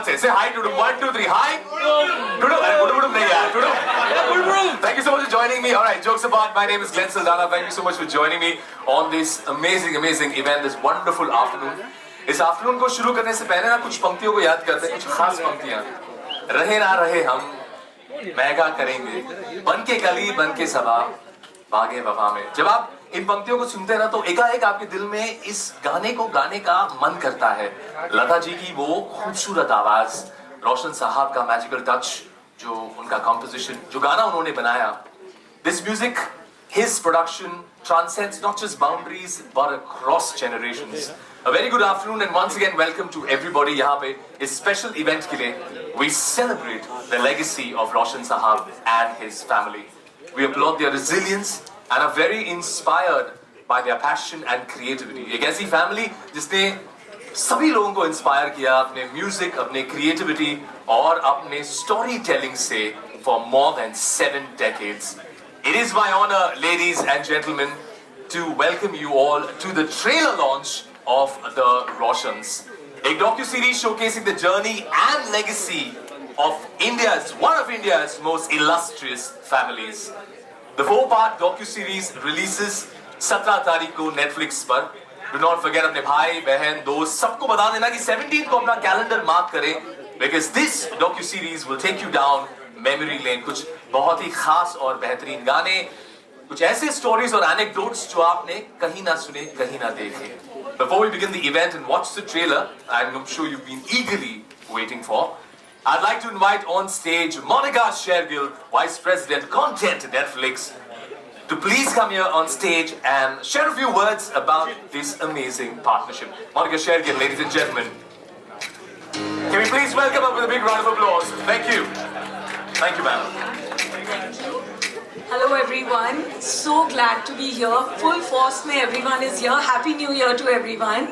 say. Say hi, Tudum. 1, 2, 3. Hi. Tudum. Thank you so much for joining me. All right, jokes apart. My name is Glenn Saldana. Thank you so much for joining me on this amazing event, this wonderful afternoon. इस afternoon को शुरू करने से पहले ना कुछ पंक्तियों को याद करते हैं, कुछ खास पंक्तियां. रहे ना रहे हम, मैं क्या करेंगे, बन के कली बन के सबा, बागे वफा में. जब आप इन पंक्तियों को सुनते हैं ना तो एकाएक आपके दिल में इस गाने को गाने का मन करता है. लता जी की वो खूबसूरत आवाज, रोशन साहब का मैजिकल टच, जो उनका कंपोजिशन, जो गाना उन्होंने बनाया. This music, his production transcends not just boundaries but across generations. A very good afternoon and once again welcome to everybody. यहाँ पे इस special event के लिए we celebrate the legacy of Roshan Sahab and his family. We applaud their resilience and are very inspired by their passion and creativity. एक ऐसी family जिसने सभी लोगों को inspire किया अपने music, अपने creativity और अपने storytelling से for more than 7 decades. It is my honor, ladies and gentlemen, to welcome you all to the trailer launch of The Roshans, a docu-series showcasing the journey and legacy of one of India's most illustrious families. The 4-part docu-series releases 17 तारीख को Netflix पर. Do not forget अपने भाई, बहन, दोस्त सबको बता देना कि 17 को अपना कैलेंडर मार्क करें, because this docu-series will take you down memory lane. कुछ बहुत ही खास और बेहतरीन गाने, कुछ ऐसे stories और anecdotes जो आपने कहीं ना सुने, कहीं ना देखे. Before we begin the event and watch the trailer, I'm sure you've been eagerly waiting for, I'd like to invite on stage Monica Shergill, Vice President Content at Netflix, to please come here on stage and share a few words about this amazing partnership. Monica Shergill, ladies and gentlemen, can we please welcome her with a big round of applause? Thank you. Thank you, ma'am. Thank you. Hello, everyone. So glad to be here. Full force mein everyone is here. Happy New Year to everyone.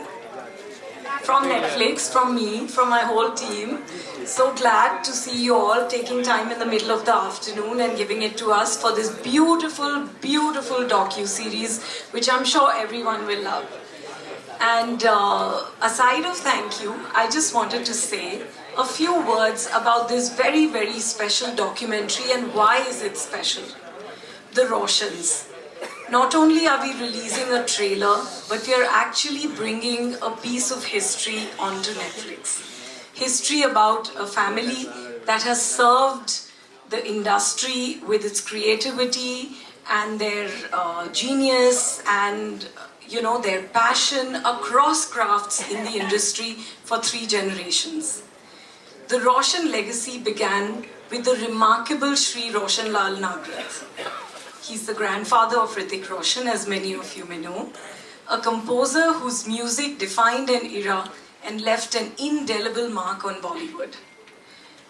From Netflix, from me, from my whole team. So glad to see you all taking time in the middle of the afternoon and giving it to us for this beautiful, beautiful docu-series, which I'm sure everyone will love. And aside of thank you, I just wanted to say a few words about this very, very special documentary and why is it special. The Roshans. Not only are we releasing a trailer, but we are actually bringing a piece of history onto Netflix. History about a family that has served the industry with its creativity and their genius and their passion across crafts in the industry for 3 generations. The Roshan legacy began with the remarkable Shri Roshan Lal Nagrat. He's the grandfather of Hrithik Roshan, as many of you may know, a composer whose music defined an era and left an indelible mark on Bollywood.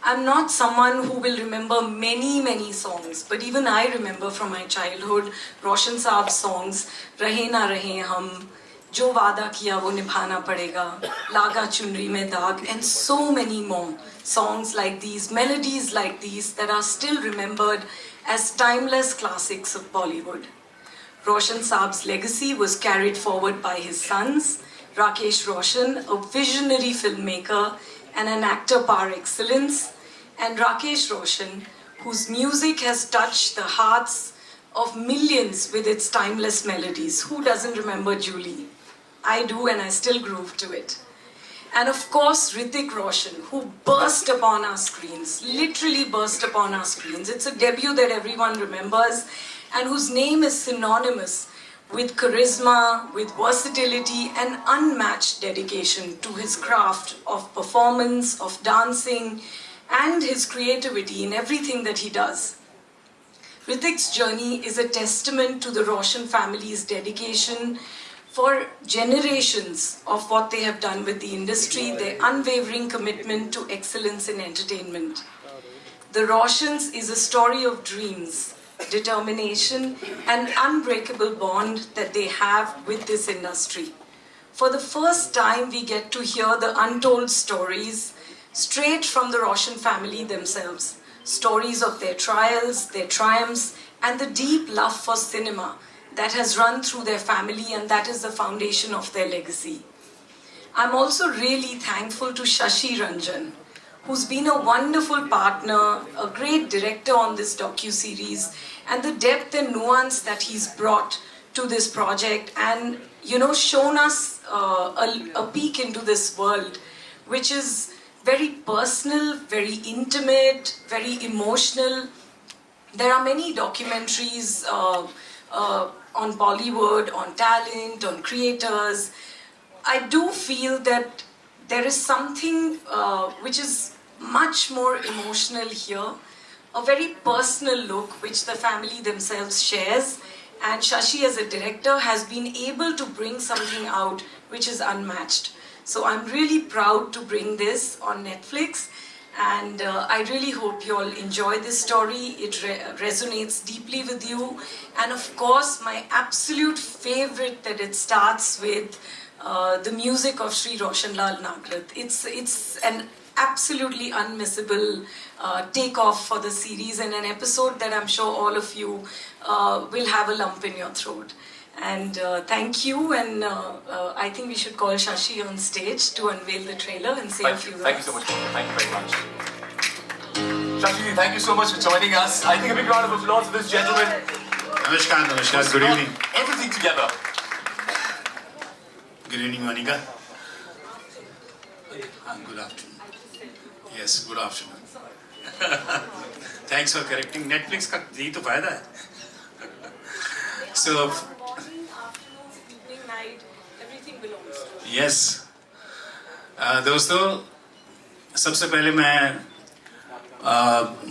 I'm not someone who will remember many, many songs, but even I remember from my childhood Roshan Saab's songs, Rahe Na Rahe Hum, Jo Vaada Kiya Wo Nibhana Padega, Laga Chunri Mein Daag, and so many more songs like these, melodies like these that are still remembered as timeless classics of Bollywood. Roshan Saab's legacy was carried forward by his sons, Rakesh Roshan, a visionary filmmaker and an actor par excellence, and Rakesh Roshan, whose music has touched the hearts of millions with its timeless melodies. Who doesn't remember Julie? I do, and I still groove to it. And of course, Hrithik Roshan, who burst upon our screens, literally burst upon our screens. It's a debut that everyone remembers, and whose name is synonymous with charisma, with versatility, and unmatched dedication to his craft of performance, of dancing, and his creativity in everything that he does. Hrithik's journey is a testament to the Roshan family's dedication for generations of what they have done with the industry, their unwavering commitment to excellence in entertainment. The Roshans is a story of dreams, determination, and unbreakable bond that they have with this industry. For the first time, we get to hear the untold stories straight from the Roshan family themselves. Stories of their trials, their triumphs, and the deep love for cinema that has run through their family, and that is the foundation of their legacy. I'm also really thankful to Shashi Ranjan, who's been a wonderful partner, a great director on this docu-series, and the depth and nuance that he's brought to this project, and shown us a peek into this world, which is very personal, very intimate, very emotional. There are many documentaries on Bollywood, on talent, on creators. I do feel that there is something which is much more emotional here, a very personal look which the family themselves shares, and Shashi as a director has been able to bring something out which is unmatched. So I'm really proud to bring this on Netflix, and I really hope you all enjoy this story. It resonates deeply with you, and of course my absolute favorite that it starts with the music of Sri Roshan Lal Nagrat. It's an absolutely unmissable takeoff for the series, and an episode that I'm sure all of you will have a lump in your throat. And thank you, and I think we should call Shashi on stage to unveil the trailer and say a few words. Thank you so much. Thank you very much. Shashi, thank you so much for joining us. I think a big round of applause for this gentleman. Namaskar, namaskar. Good evening. Everything together. Good evening, Monica. Good afternoon. Yes, good afternoon. Thanks for correcting. Netflix का यही तो फायदा है. So, Morning, afternoon, evening, night, everything belongs to you. yes. दोस्तों, सबसे पहले मैं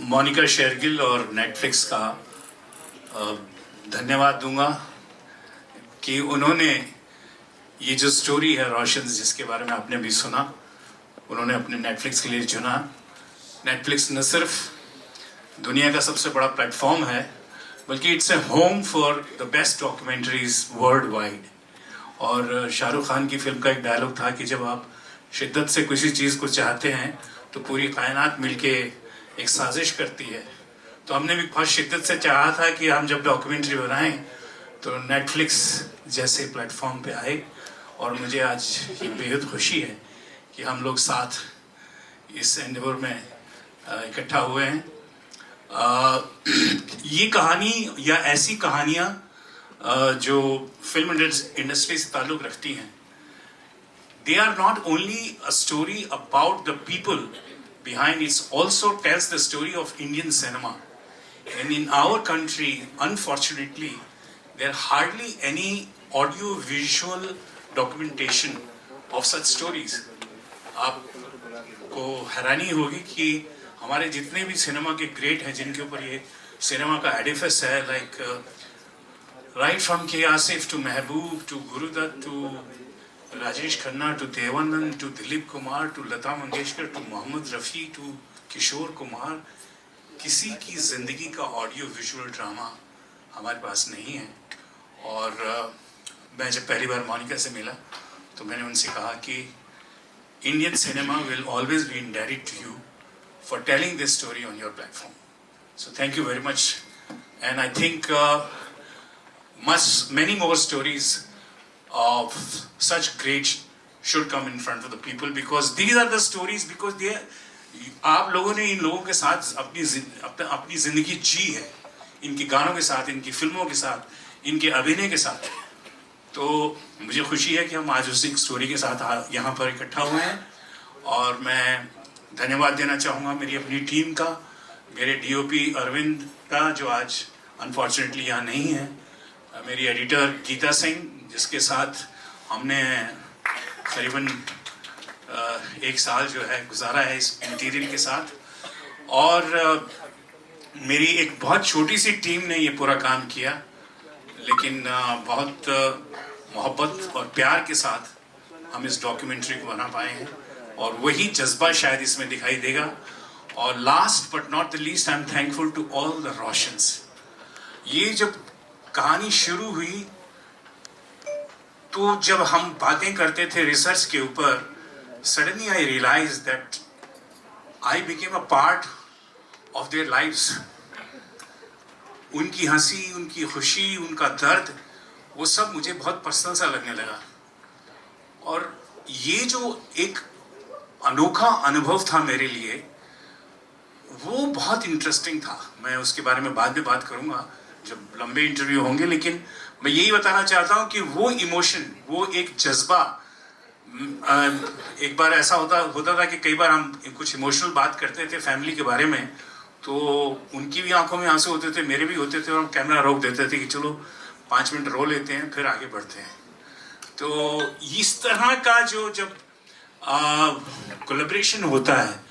मोनिका शेरगिल और नेटफ्लिक्स का धन्यवाद दूंगा कि उन्होंने ये जो स्टोरी है रोशन, जिसके बारे में आपने भी सुना, उन्होंने अपने नेटफ्लिक्स के लिए चुना. नेटफ्लिक्स न सिर्फ दुनिया का सबसे बड़ा प्लेटफॉर्म है, बल्कि it's a home for the best documentaries world wide. और शाहरुख खान की फिल्म का एक डायलॉग था कि जब आप शिद्दत से किसी चीज़ को चाहते हैं तो पूरी कायनात मिलके एक साजिश करती है. तो हमने भी बहुत शिद्दत से चाहा था कि हम जब डॉक्यूमेंट्री बनाएं तो नेटफ्लिक्स जैसे प्लेटफॉर्म पे आए, और मुझे आज ये बेहद खुशी है कि हम लोग साथ इस एंडेवर में इकट्ठा हुए हैं. ये कहानी या ऐसी कहानियाँ जो फिल्म इंडस्ट्री से ताल्लुक़ रखती हैं, they are not only a story about the people behind, it also tells the story of Indian cinema. And in our country, unfortunately, there are hardly any audio-visual documentation of such stories. आपको हैरानी होगी कि हमारे जितने भी cinema के great हैं, जिनके ऊपर ये सिनेमा का एडिफिस है, like right from K Asif to Mehboob to Guru Dutt to Rajesh Khanna to Dev Anand to Dilip Kumar to Lata Mangeshkar to Mohammed Rafi to Kishore Kumar, किसी की ज़िंदगी का ऑडियो विजुअल ड्रामा हमारे पास नहीं है. और मैं जब पहली बार मोनिका से मिला तो मैंने उनसे कहा कि Indian cinema will always be indebted to you for telling this story on your platform. So thank you very much, and I think many more stories of such great should come in front of the people, because these are the stories, because they आप लोगों ने इन लोगों के साथ अपनी ज़िंदगी जी है, इनके गानों के साथ, इनकी फिल्मों के साथ, इनके अभिनय के साथ. तो मुझे खुशी है कि हम आज उसी स्टोरी के साथ यहाँ पर इकट्ठा हुए हैं. और मैं धन्यवाद देना चाहूँगा मेरी अपनी टीम का, मेरे डीओपी अरविंद का जो आज अनफॉर्चुनेटली यहाँ नहीं है, मेरी एडिटर गीता सिंह जिसके साथ हमने करीबन 1 साल जो है गुजारा है इस मटीरियल के साथ, और मेरी एक बहुत छोटी सी टीम ने ये पूरा काम किया, लेकिन बहुत मोहब्बत और प्यार के साथ हम इस डॉक्यूमेंट्री को बना पाए हैं, और वही जज्बा शायद इसमें दिखाई देगा. और last but not the least, I am thankful to all the Roshans. ये जब कहानी शुरू हुई तो जब हम बातें करते थे रिसर्च के ऊपर, suddenly I realise that I became a part of their lives. उनकी हंसी, उनकी खुशी, उनका दर्द, वो सब मुझे बहुत पर्सनल सा लगने लगा. और ये जो एक अनोखा अनुभव था मेरे लिए, वो बहुत इंटरेस्टिंग था। मैं उसके बारे में बाद में बात करूंगा जब लंबे इंटरव्यू होंगे, लेकिन मैं यही बताना चाहता हूं कि वो इमोशन, वो एक जज्बा, एक बार ऐसा होता था कि कई बार हम कुछ इमोशनल बात करते थे फैमिली के बारे में, तो उनकी भी आंखों में आंसू होते थे, मेरे भी होते थे, और हम कैमरा रोक देते थे कि चलो 5 मिनट रो लेते हैं फिर आगे बढ़ते हैं। तो इस तरह का जब कोलैबोरेशन होता है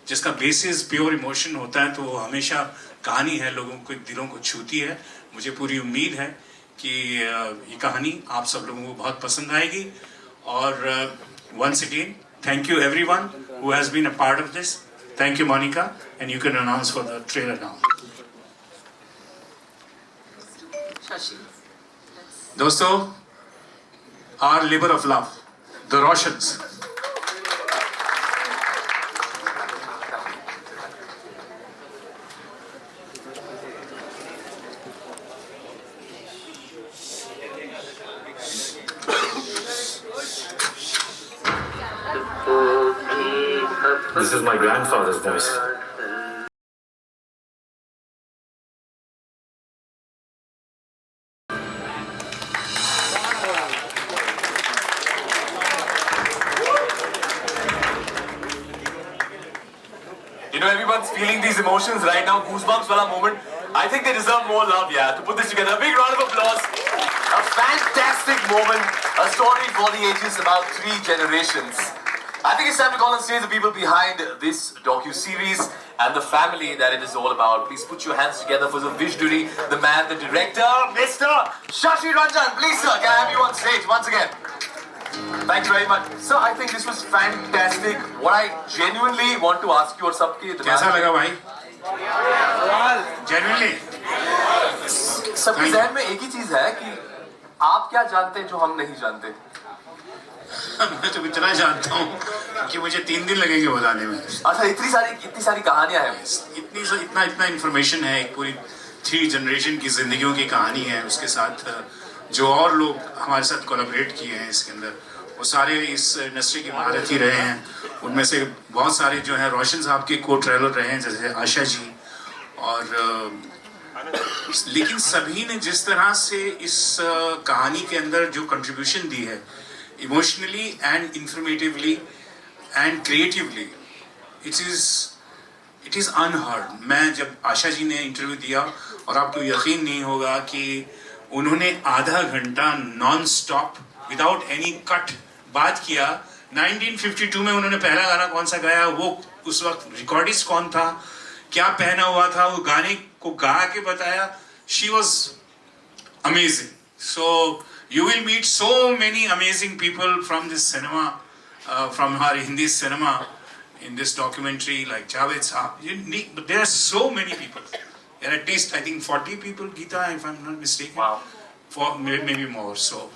जिसका बेसिस प्योर इमोशन होता है, तो वो हमेशा कहानी है, लोगों के दिलों को छूती है। मुझे पूरी उम्मीद है कि ये कहानी आप सब लोगों को बहुत पसंद आएगी। और once again thank you everyone who has been a part of this. Thank you Monica, and you can announce for the trailer now. दोस्तों, our labour of love, the Roshans. This is my grandfather's voice. You know, everyone's feeling these emotions right now. Goosebumps wala moment. I think they deserve more love, yeah. To put this together, a big round of applause. A fantastic moment. A story for the ages, about 3 generations. I think it's time to call on stage the people behind this docu-series and the family that it is all about. Please put your hands together for the visionary, the man, the director, Mr. Shashi Ranjan. Please, sir, can I have you on stage once again? Thank you very much. Sir, I think this was fantastic. What I genuinely want to ask you और सबके कैसा लगा भाई? Genuinely? सबके ज़हन में एक ही चीज़ है कि आप क्या जानते हैं जो हम नहीं जानते? मैं तो इतना जानता हूँ कि मुझे 3 दिन लगेंगे बताने में। अच्छा, इतनी सारी कहानियां हैं। इतना इंफॉर्मेशन है, एक पूरी 3 जनरेशन की जिंदगियों की कहानी है। उसके साथ जो और लोग हमारे साथ कोलैबोरेट किए हैं इसके अंदर, वो सारे इस इंडस्ट्री के महारथी रहे हैं। उनमें से बहुत सारे जो हैं रोशन साहब के को ट्रेलर रहे हैं, जैसे आशा जी, और लेकिन सभी ने जिस तरह से इस कहानी के अंदर जो कंट्रीब्यूशन दी है, emotionally and informatively and creatively, it is unheard. मैं जब आशा जी ने इंटरव्यू दिया, और आपको यकीन नहीं होगा कि उन्होंने आधा घंटा non stop without any cut बात किया। 1952 में उन्होंने पहला गाना कौन सा गाया, वो उस वक्त रिकॉर्डिस्ट कौन था, क्या पहना हुआ था, वो गाने को गा के बताया। She was amazing. So you will meet so many amazing people from this cinema, from our Hindi cinema in this documentary, like Javed Sahab. But there are so many people. There are at least, I think, 40 people, Geeta, if I'm not mistaken. Wow. For maybe more. So,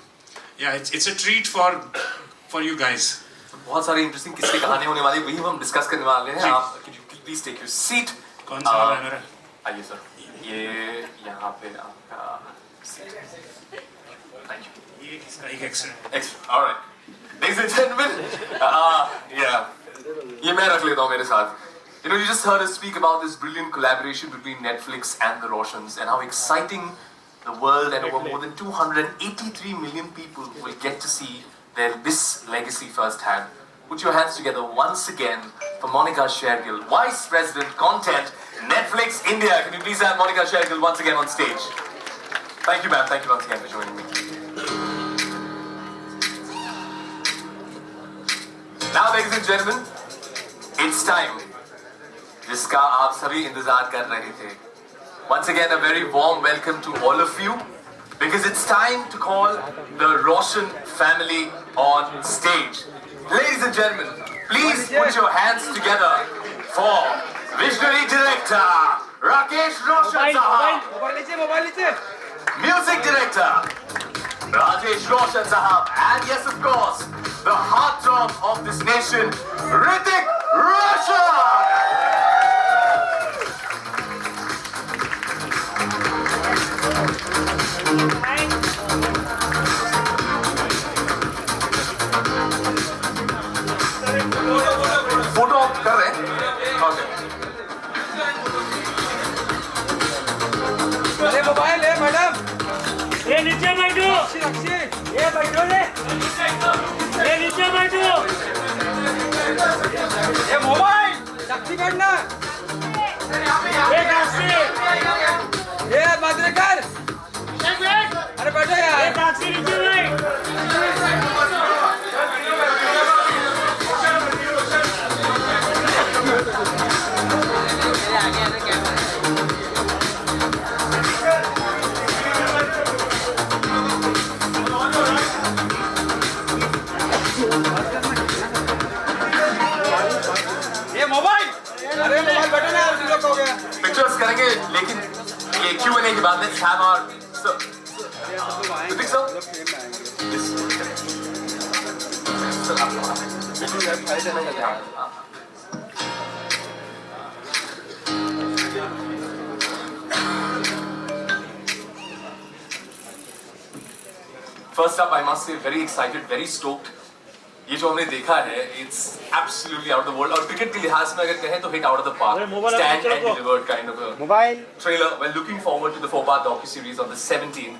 yeah, it's a treat for you guys. बहुत सारी interesting किस्से कहानी होने वाली, वही हम discuss करने वाले हैं। आप प्लीज टेक योर सीट। कौन सा वाला है मेरा? आइए सर, ये यहाँ पे आपका सीट। Thank you. ये इसका एक extra. Excellent. All right. Ladies and gentlemen, yeah, ये मैं रख लेता हूँ मेरे साथ। You know, you just heard us speak about this brilliant collaboration between Netflix and the Roshans, and how exciting the world and over more than 283 million people will get to see this legacy firsthand. Put your hands together once again for Monica Shergill, Vice President Content, Netflix India. Can you please have Monica Shergill once again on stage? Thank you, ma'am. Thank you once again for joining me. Now, ladies and gentlemen, it's time. जिसका आप सभी इंतजार कर रहे थे. Once again, a very warm welcome to all of you, because it's time to call the Roshan family on stage. Ladies and gentlemen, please put your hands together for Visionary Director Rakesh Roshan Sahab, Music Director Rajesh Roshan Sahab, and yes, of course, the heartthrob of this nation, Hrithik Roshan. नीचे बैठो ये बैठो ले ये नीचे बैठो ये mobile साक्षी करना ये साक्षी ये भद्रकर अरे बैठो यार ये साक्षी नीचे बैठ अरे मोबाइल बटन है उसी लोग हो गया पिक्चर्स करेंगे लेकिन ये Q&A के बाद let's have our First up, I must say, very excited, very stoked. ये जो हमने देखा है, it's absolutely out of the world. और क्रिकेट के लिहाज में अगर कहें तो hit out of the park, stand and delivered kind of a trailer. We're looking forward to the 4-part docu-series on the 17th.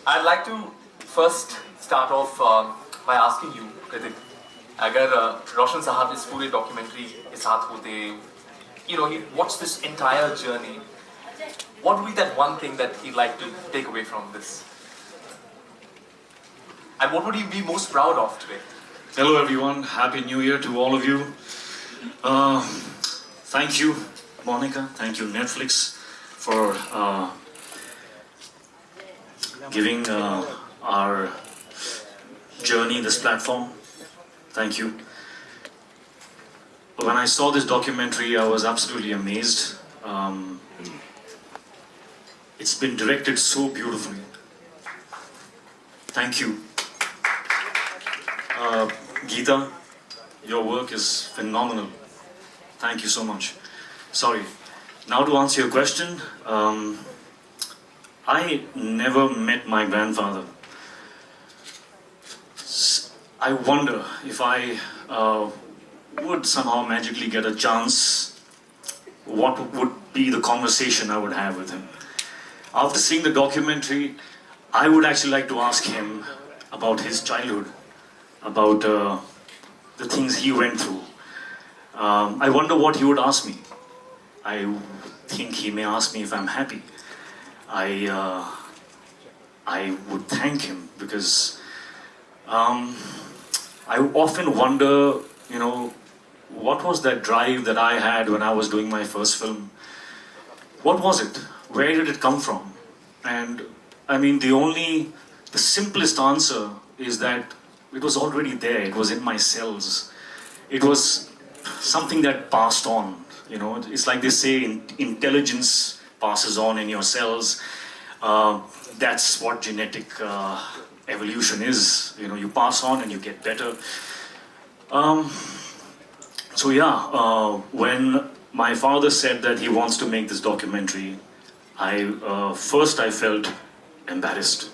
I'd like to first start off by asking you, Kritik, अगर रोशन साहब इस पूरे documentary के साथ होते, you know, he watched this entire journey, what would be that one thing that he'd like to take away from this? And what would he be most proud of today? Hello everyone, Happy New Year to all of you. Thank you, Monica, thank you Netflix for giving our journey this platform. Thank you. When I saw this documentary, I was absolutely amazed. It's been directed so beautifully. Thank you. Geeta, your work is phenomenal. Thank you so much. Sorry. Now to answer your question, I never met my grandfather. I wonder if I would somehow magically get a chance, what would be the conversation I would have with him. After seeing the documentary, I would actually like to ask him about his childhood, about the things he went through. I wonder what he would ask me. I think he may ask me if I'm happy. I would thank him because I often wonder, you know, what was that drive that I had when I was doing my first film? What was it? Where did it come from? And I mean, the simplest answer is that it was already there. It was in my cells. It was something that passed on. You know, it's like they say, intelligence passes on in your cells. That's what genetic evolution is. You know, you pass on and you get better. So yeah, when my father said that he wants to make this documentary, I felt embarrassed.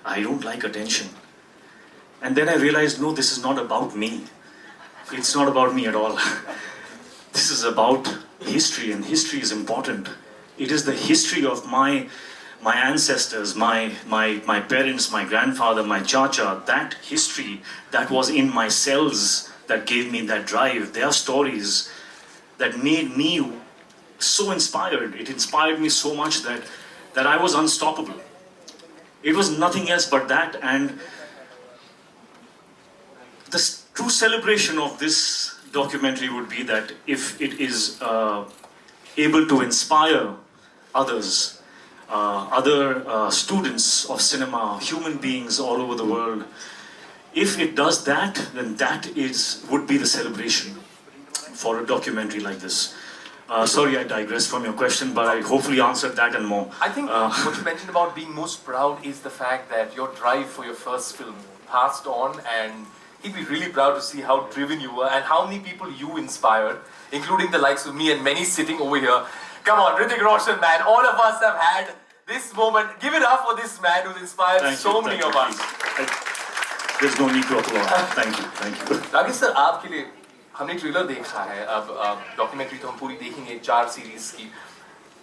I don't like attention. And then I realized, no, this is not about me. It's not about me at all. This is about history, and history is important. It is the history of my ancestors, my parents, my grandfather, my chacha, that history that was in my cells that gave me that drive. Their stories that made me so inspired. It inspired me so much that I was unstoppable. It was nothing else but that, and the true celebration of this documentary would be that if it is able to inspire others, other students of cinema, human beings all over the world, if it does that, then that would be the celebration for a documentary like this. Sorry, I digressed from your question, but I hopefully answered that and more. I think what you mentioned about being most proud is the fact that your drive for your first film passed on, and he'd be really proud to see how driven you were and how many people you inspired, including the likes of me and many sitting over here. Come on, Hrithik Roshan, man, all of us have had this moment. Give it up for this man who's inspired many of us. There's no need to applaud. Thank you. Rakesh sir, आपके लिए हमने trailer देखा है, अब documentary तो हम पूरी देखेंगे 4 सीरीज की.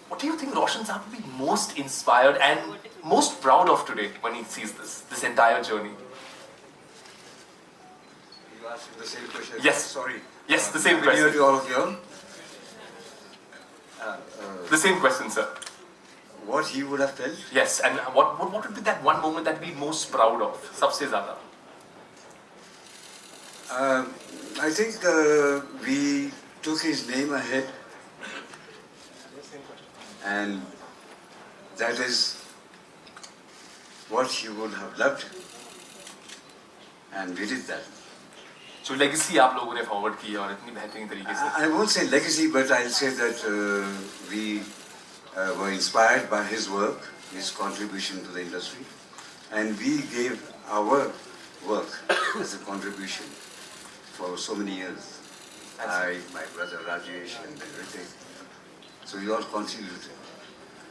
What do you think Roshan Saab would be most inspired, and most proud of today when he sees this entire journey? You asked him the same question. Yes. Sorry. Yes, the same Happy New Year question. to all of you all. The same question, sir. What he would have felt? Yes, and what would be that one moment that we're most proud of? सबसे ज़्यादा. I think we took his name ahead, and that is what he would have loved, and we did that. जो legacy आप लोगों ने forward की है और इतनी बेहतरीन तरीके से. I won't say legacy, but I'll say that we were inspired by his work, his contribution to the industry, and we gave our work as a contribution for so many years. I, my brother Rajesh, and everything. So we all contributed.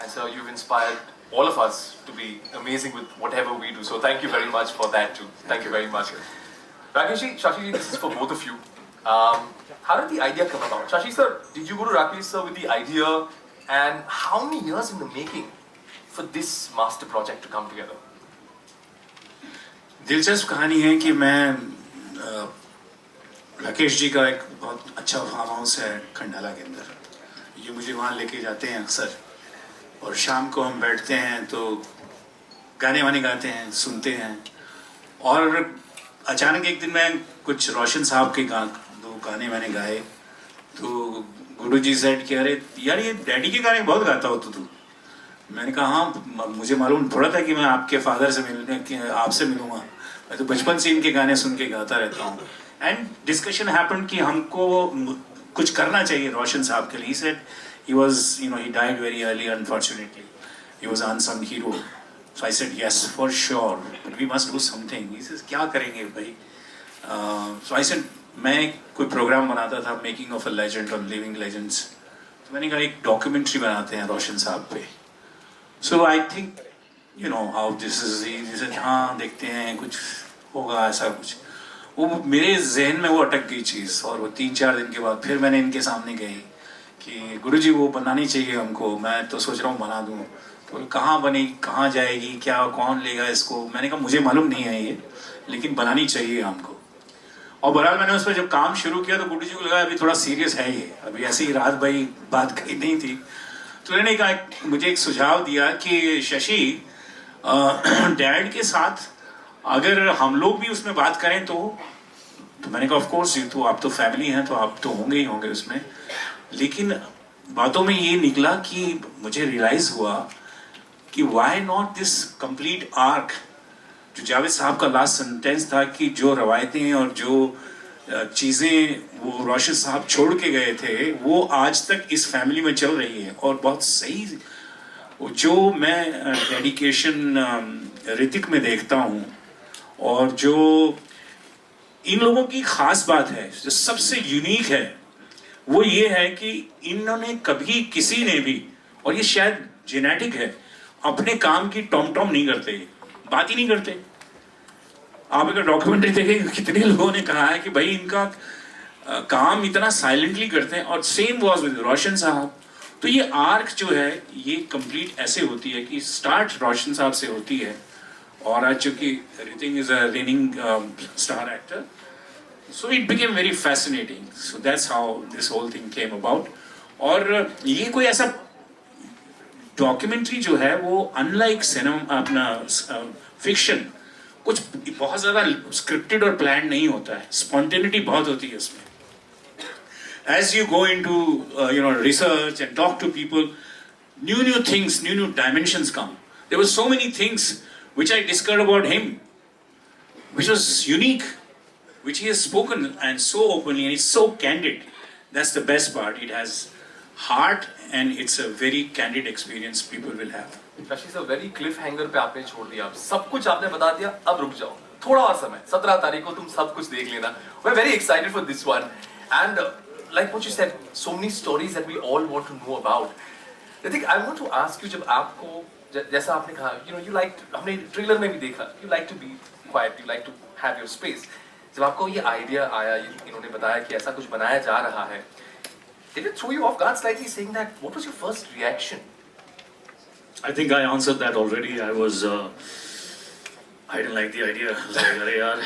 And so you've inspired all of us to be amazing with whatever we do. So thank you very much for that too. Thank you very much. Rakesh ji, Shashi ji, this is for both of you. How did the idea come about? Shashi sir, did you go to Rakesh sir with the idea? And how many years in the making for this master project to come together? दिलचस्प कहानी है कि मैं राकेश जी का एक बहुत अच्छा farm house है खंडाला के अंदर, ये मुझे वहाँ लेके जाते हैं अक्सर, और शाम को हम बैठते हैं तो गाने वाने गाते हैं, सुनते हैं, और अचानक एक दिन मैं कुछ रोशन साहब के दो गाने मैंने गाए, तो गुरु जी सेड कि अरे यार ये डैडी के गाने बहुत गाता हो तू. मैंने कहा हाँ, मुझे मालूम थोड़ा था कि मैं आपके फादर से आपसे मिलूंगा, मैं तो बचपन से इनके गाने सुन के गाता रहता हूँ. एंड डिस्कशन हैपन कि हमको कुछ करना चाहिए रोशन साहब के लिए. He said he was, he died very early, unfortunately. He was an unsung hero. So I said yes, for sure, but we must do something. He says क्या करेंगे भाई? So I said मैं कोई प्रोग्राम बनाता था, making of a legend और living legends. तो मैंने कहा एक डॉक्यूमेंट्री बनाते हैं रोशन साहब पे. So I think how this is, हाँ देखते हैं कुछ होगा ऐसा कुछ. वो मेरे जहन में वो अटक गई चीज़, और वो 3-4 दिन के बाद फिर मैंने इनके सामने गई कि गुरुजी वो बनानी चाहिए हमको, मैं तो सोच रहा हूँ बना दूँ. तो कहाँ बनी, कहाँ जाएगी, क्या कौन लेगा इसको? मैंने कहा मुझे मालूम नहीं है ये, लेकिन बनानी चाहिए हमको. और बहरहाल मैंने उस पर जब काम शुरू किया तो गुरु जी को लगा अभी थोड़ा सीरियस है ये, अभी ऐसे ही रात भाई बात कही नहीं थी. तो उन्होंने कहा, मुझे एक सुझाव दिया कि शशि डैड के साथ अगर हम लोग भी उसमें बात करें तो मैंने कहा ऑफ कोर्स, तो आप तो फैमिली हैं तो आप तो होंगे ही होंगे उसमें. लेकिन बातों में ये निकला कि मुझे रियलाइज हुआ कि why not this complete arc. जो जावेद साहब का लास्ट सेंटेंस था कि जो रवायतें और जो चीज़ें वो रोशन साहब छोड़ के गए थे वो आज तक इस फैमिली में चल रही है. और बहुत सही जो मैं डेडिकेशन ऋतिक में देखता हूँ, और जो इन लोगों की खास बात है, जो सबसे यूनिक है, वो ये है कि इन्होंने कभी किसी ने भी, और ये शायद जेनेटिक है, अपने काम की टॉम टॉम नहीं करते, बात ही नहीं करते. आप अगर डॉक्यूमेंट्री देखेंगे कितने लोगों ने कहा है कि भाई इनका काम इतना साइलेंटली करते हैं. और सेम वाज विद रोशन साहब. तो ये आर्क जो है ये कंप्लीट ऐसे होती है कि स्टार्ट रोशन साहब से होती है, और आज चूंकि Hrithik is a reigning star actor, so it became very fascinating. So that's how this whole thing came about. और ये कोई ऐसा डॉक्यूमेंट्री जो है वो अनलाइक सिनेमा, अपना फिक्शन, कुछ बहुत ज्यादा स्क्रिप्टेड और प्लान नहीं होता है, स्पॉन्टेनिटी बहुत होती है इसमें. As you go into research and talk to people, new things, new dimensions come. There were so many things which I discovered about him, which was unique, which he has spoken and so openly, and it's so candid. That's the best part. It has heart and it's a very candid experience people will have. Shashi sir, very Cliff hanger पे आपने छोड़ दिया. आप सब कुछ आपने बता दिया, अब रुक जाओ थोड़ा और समय. 17 तारीख को तुम सब कुछ देख लेना. We're very excited for this one, and like what you said, so many stories that we all want to know about. I think I want to ask you, जब आपको जैसा आपने कहा, you like, हमने ट्रेलर में भी देखा, you like to be quiet, you like to have your space. जब आपको ये आइडिया आया, इन्होंने बताया कि ऐसा कुछ बनाया जा रहा है, did it throw you off guard slightly, saying that? What was your first reaction? I think I answered that already. I didn't like the idea. I was like, "Arey yaar,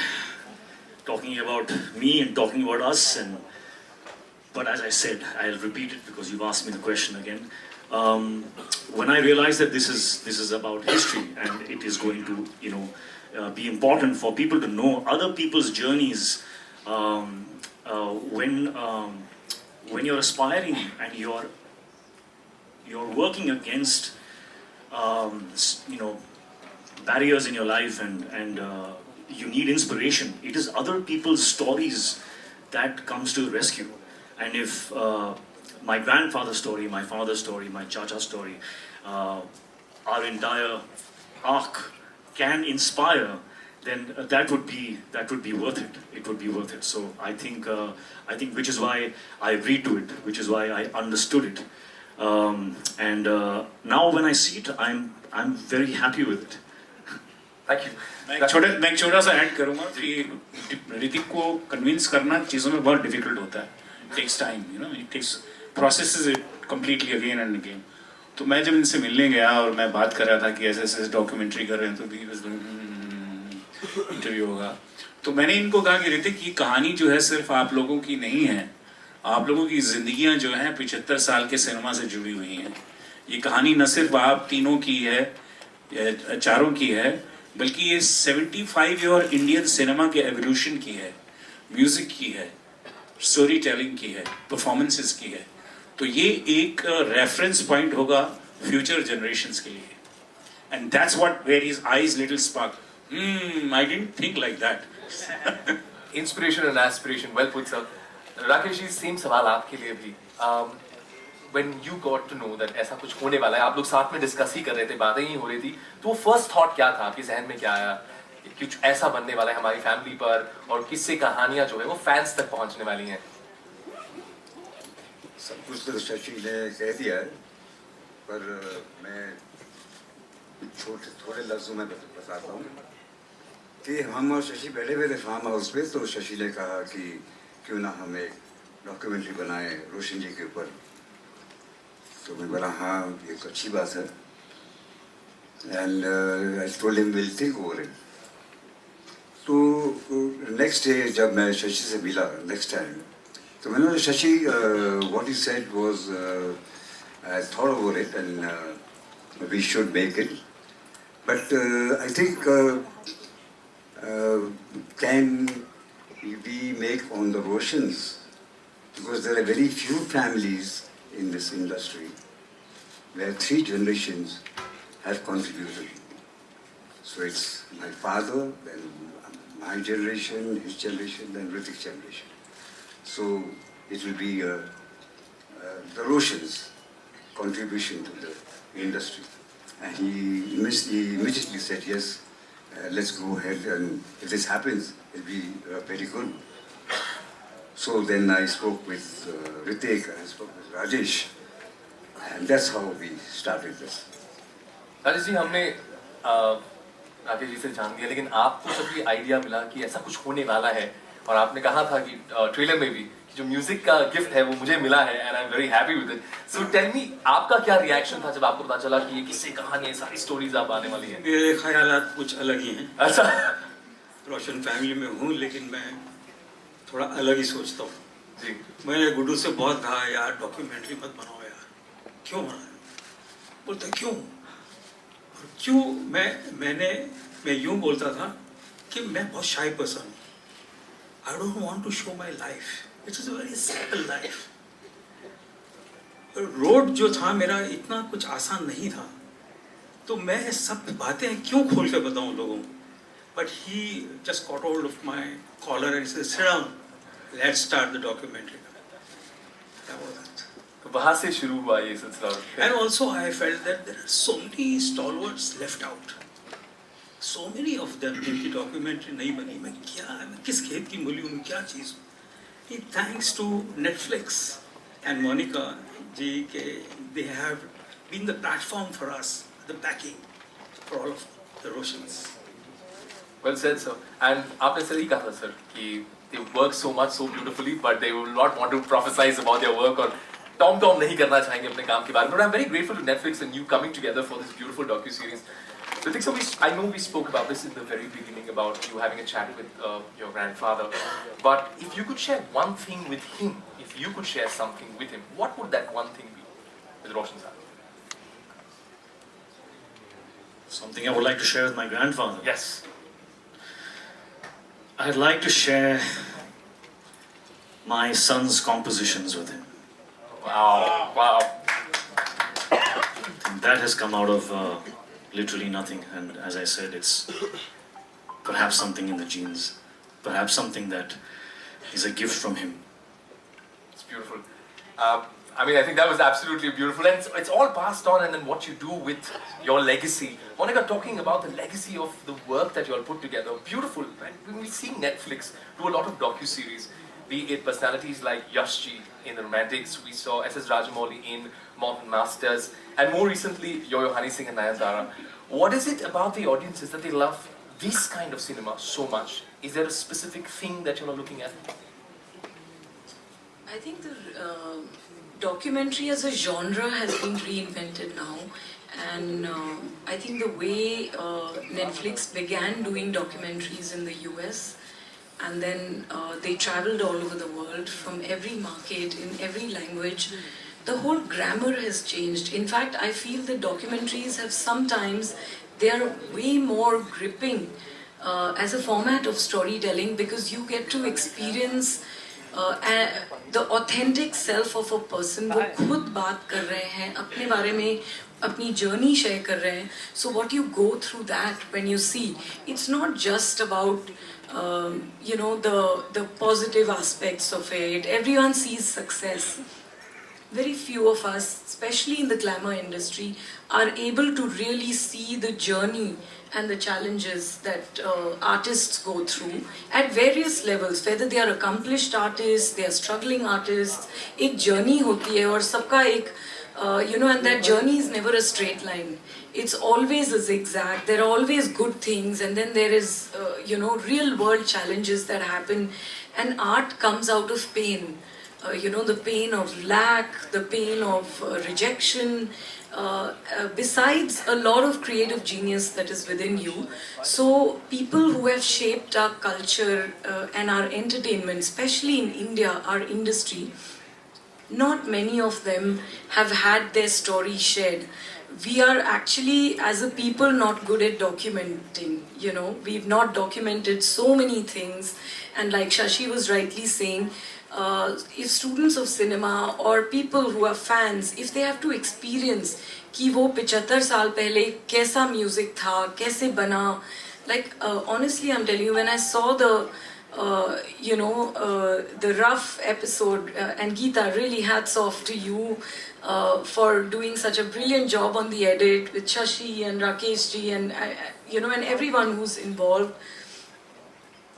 talking about me and talking about us." But as I said, I'll repeat it because you've asked me the question again. When I realized that this is about history and it is going to, be important for people to know other people's journeys, when you're aspiring and you're working against, barriers in your life and you need inspiration, it is other people's stories that comes to rescue. And if my grandfather's story, my father's story, my chacha's story, our entire arc can inspire, then that would be worth it. It would be worth it. So I think which is why I agreed to it, which is why I understood it, and now when I see it, I'm very happy with it. Thank you. मैं एक छोटा सा add करूँगा कि ऋतिक को convince करना चीज़ों में बहुत डिफिकल्ट होता है. It takes time, it takes processes it completely again and again. तो मैं जब इनसे मिलने गया और मैं बात कर रहा था कि ऐसे डॉक्यूमेंट्री कर रहे हैं तो भी बस इंटरव्यू होगा, तो मैंने इनको कहा कि ऋतिक की कहानी जो है सिर्फ आप लोगों की नहीं है, आप लोगों की जिंदगियां जो हैं 75 साल के सिनेमा से जुड़ी हुई हैं. ये कहानी न सिर्फ आप तीनों की है, चारों की है, बल्कि ये 75 ईयर इंडियन सिनेमा के एवोल्यूशन की है, म्यूजिक की है, स्टोरी टेलिंग की है, परफॉर्मेंसेस की है. तो ये एक रेफरेंस पॉइंट होगा फ्यूचर जनरेशंस के लिए. And that's what were his eyes little spark. I didn't think like that. Inspiration and aspiration, well put, sir. Rakesh ji, same सवाल आपके लिए भी. When you got to know that ऐसा कुछ होने वाला है, आप लोग साथ में डिस्कस ही कर रहे थे, बातें ही हो रही थी, तो वो फर्स्ट थॉट क्या था आपके जहन में, क्या आया कुछ ऐसा बनने वाला है हमारी फैमिली पर और किससे कहानियां जो है वो फैंस तक पहुंचने वाली हैं? सब कुछ तो शशि ने कह दिया है, पर मैं थोड़े लफ्जों में बताता हूँ कि हम और शशि बैठे हुए थे फार्म हाउस पे, तो शशि ने कहा कि क्यों ना हम एक डॉक्यूमेंट्री बनाए रोशन जी के ऊपर. तो मैं बोला हाँ, एक अच्छी बात है. And I told him will think over it. तो नेक्स्ट डे जब मैं शशि से मिला नेक्स्ट टाइम, तो मैंने बोला Shashi, what you said was I thought over it and we should make it, but I think can we make on the Roshans, because there are very few families in this industry where 3 generations have contributed. So it's my father, then my generation, his generation, then Ritik's generation. So it will be the Roshans' contribution to the industry. And he immediately said yes. Let's go ahead, and if this happens, it'll be very good. So then I spoke with Ritik, and I spoke with Rajesh, and that's how we started this. Rajesh ji, हमने राकेश जी से जान लिया, लेकिन आपको जब ये idea मिला कि ऐसा कुछ होने वाला है, और आपने कहा था कि ट्रेलर में भी कि जो म्यूजिक का गिफ्ट है वो मुझे मिला है, and I am very happy with it. So tell me, आपका क्या रिएक्शन था जब आपको पता चला कि ये किससे कहानी है, सारी स्टोरीज आप आने वाली हैं? मेरे ख्यालात कुछ अलग ही हैं. अच्छा. रोशन फैमिली में हूँ, लेकिन मैं थोड़ा अलग ही सोचता हूँ. जी. मैंने गुड्डू से बहुत कहा यार डॉक्यूमेंट्री मत बनाओ यार. क्यों बनाए? बोलता क्यों? और क्यों? मैं यूँ बोलता था कि मैं बहुत शाय पर्सन हूँ. I don't want to show my life, it is a very simple life. Road जो था मेरा इतना कुछ आसान नहीं था, तो मैं सब बातें क्यों खोल के बताऊं लोगों को. But he just got hold of my collar and said sit down, let's start the documentary. तो वहां से शुरू हुआ ये सिलसिला. And also I felt that there are so many stalwarts left out, so many of them जिनकी documentary नहीं बनी. मैं किस खेत की मूली हूँ, क्या चीज़ हूँ. Thanks to Netflix and Monica ji के they have been the platform for us, the backing for all of the Roshans. Well said, sir. And आपने सही कहा था, sir, कि they work so much, so beautifully, but they will not want to prophesize about their work or Tom नहीं करना चाहेंगे अपने काम के बारे में. But I'm very grateful to Netflix and you coming together for this beautiful docu-series. Ritik, so I know we spoke about this in the very beginning about you having a chat with your grandfather. But if you could share one thing with him, if you could share something with him, what would that one thing be with Roshan sir? Something I would like to share with my grandfather. Yes. I'd like to share my son's compositions with him. Wow. That has come out of literally nothing, and as I said, it's perhaps something in the genes, perhaps something that is a gift from him. It's beautiful. I mean, I think that was absolutely beautiful, and it's all passed on, and then what you do with your legacy. Monica, talking about the legacy of the work that you all put together, beautiful, right? When we see Netflix do a lot of docu-series, be it personalities like Yash Ji in The Romantics, we saw S.S. Rajamouli in Modern Masters, and more recently, Yo-Yo Honey Singh and Nayanthara. What is it about the audiences that they love this kind of cinema so much? Is there a specific thing that you are looking at? I think the documentary as a genre has been reinvented now, and I think the way Netflix began doing documentaries in the US, and then they traveled all over the world from every market, in every language, the whole grammar has changed. In fact, I feel the documentaries have sometimes, they are way more gripping as a format of storytelling, because you get to experience the authentic self of a person. वो खुद बात कर रहे हैं अपने बारे में, अपनी journey share कर रहे हैं. So what you go through that when you see, it's not just about the positive aspects of it. Everyone sees success. Very few of us, especially in the glamour industry, are able to really see the journey and the challenges that artists go through at various levels, whether they are accomplished artists, they are struggling artists. एक journey होती है और सबका एक and that journey is never a straight line. It's always a zigzag. There are always good things, and then there is real world challenges that happen, and art comes out of pain. The pain of lack, the pain of rejection, besides a lot of creative genius that is within you. So people who have shaped our culture and our entertainment, especially in India, our industry, not many of them have had their story shared. We are actually, as a people, not good at documenting. We've not documented so many things, and like Shashi was rightly saying, if students of cinema or people who are fans, if they have to experience कि वो 75 साल पहले कैसा music था, कैसे बना, like honestly I'm telling you, when I saw the the rough episode, and Geeta, really hats off to you for doing such a brilliant job on the edit with Shashi and Rakesh ji and and everyone who's involved.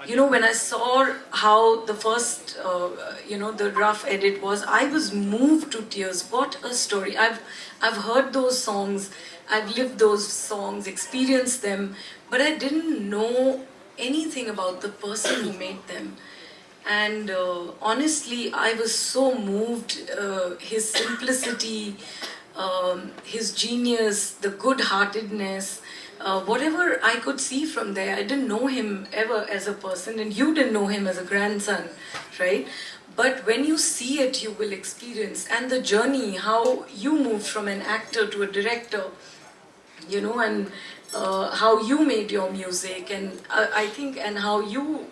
When I saw how the first, the rough edit was, I was moved to tears. What a story. I've heard those songs, I've lived those songs, experienced them, but I didn't know anything about the person who made them. And honestly, I was so moved. His simplicity, his genius, the good-heartedness, whatever I could see from there. I didn't know him ever as a person, and you didn't know him as a grandson, right? But when you see it, you will experience. And the journey, how you moved from an actor to a director, and how you made your music, and I think, and how you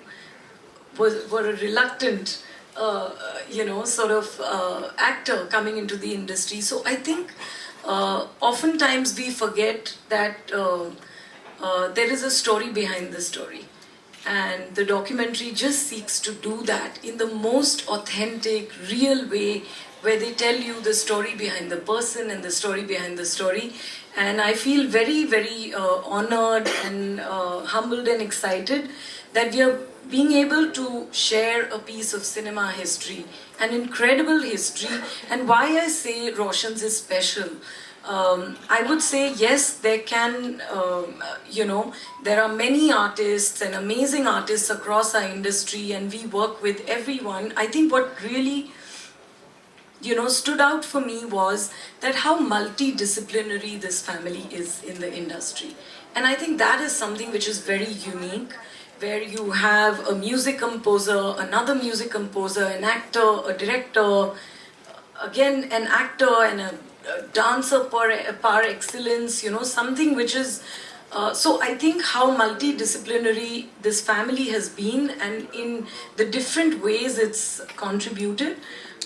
were a reluctant, actor coming into the industry. So I think oftentimes we forget that there is a story behind the story. And the documentary just seeks to do that in the most authentic, real way, where they tell you the story behind the person and the story behind the story. And I feel very, very honored and humbled and excited that we are being able to share a piece of cinema history, an incredible history. And why I say Roshan's is special, I would say yes, there can, there are many artists and amazing artists across our industry, and we work with everyone. I think what really, stood out for me was that how multidisciplinary this family is in the industry. And I think that is something which is very unique, where you have a music composer, another music composer, an actor, a director, again an actor and a dancer par excellence, something which is so I think how multidisciplinary this family has been, and in the different ways it's contributed,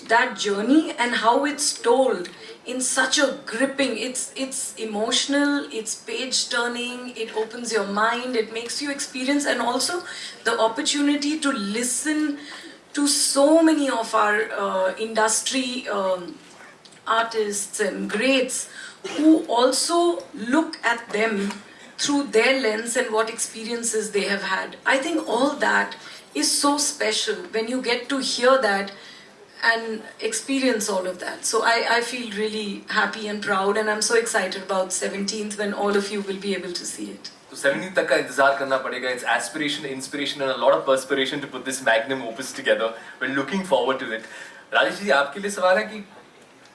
that journey, and how it's told in such a gripping, it's emotional, it's page turning, it opens your mind, it makes you experience, and also the opportunity to listen to so many of our industry artists and greats who also look at them through their lens and what experiences they have had. I think all that is so special when you get to hear that and experience all of that. So I feel really happy and proud, and I'm so excited about 17th when all of you will be able to see it. तो 17 तक का इंतजार करना पड़ेगा. It's aspiration, inspiration and a lot of perspiration to put this magnum opus together. We're looking forward to it. Rajesh ji, आपके लिए सवाल है कि